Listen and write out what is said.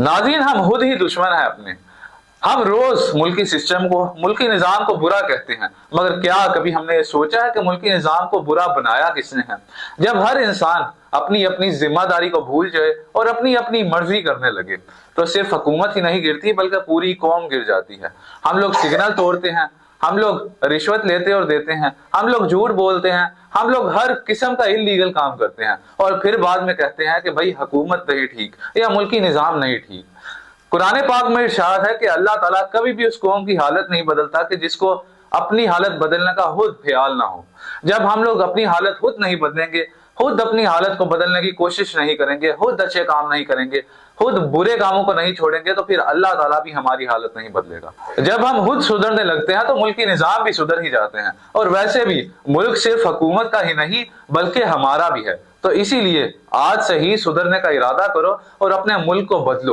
नाज़रीन, हम खुद ही दुश्मन हैं अपने। हम रोज मुल्की सिस्टम को, मुल्की निज़ाम को बुरा कहते हैं, मगर क्या कभी हमने ये सोचा है कि मुल्की निज़ाम को बुरा बनाया किसने है? जब हर इंसान अपनी अपनी जिम्मेदारी को भूल जाए और अपनी अपनी मर्जी करने लगे, तो सिर्फ हुकूमत ही नहीं गिरती बल्कि पूरी कौम गिर जाती है। हम लोग सिग्नल तोड़ते हैं, हम लोग रिश्वत लेते और देते हैं, हम लोग झूठ बोलते हैं, हम लोग हर किस्म का इलीगल काम करते हैं और फिर बाद में कहते हैं कि भाई हुकूमत नहीं ठीक या मुल्की निज़ाम नहीं ठीक। कुरान पाक में इरशाद है कि अल्लाह ताला कभी भी उस कौम की हालत नहीं बदलता कि जिसको अपनी हालत बदलने का खुद ख्याल ना हो। जब हम लोग अपनी हालत खुद नहीं बदलेंगे, खुद अपनी हालत को बदलने की कोशिश नहीं करेंगे, खुद अच्छे काम नहीं करेंगे, खुद बुरे कामों को नहीं छोड़ेंगे, तो फिर अल्लाह ताला भी हमारी हालत नहीं बदलेगा। जब हम खुद सुधरने लगते हैं तो मुल्की निज़ाम भी सुधर ही जाते हैं। और वैसे भी मुल्क सिर्फ हुकूमत का ही नहीं बल्कि हमारा भी है। तो इसीलिए आज से ही सुधरने का इरादा करो और अपने मुल्क को बदलो।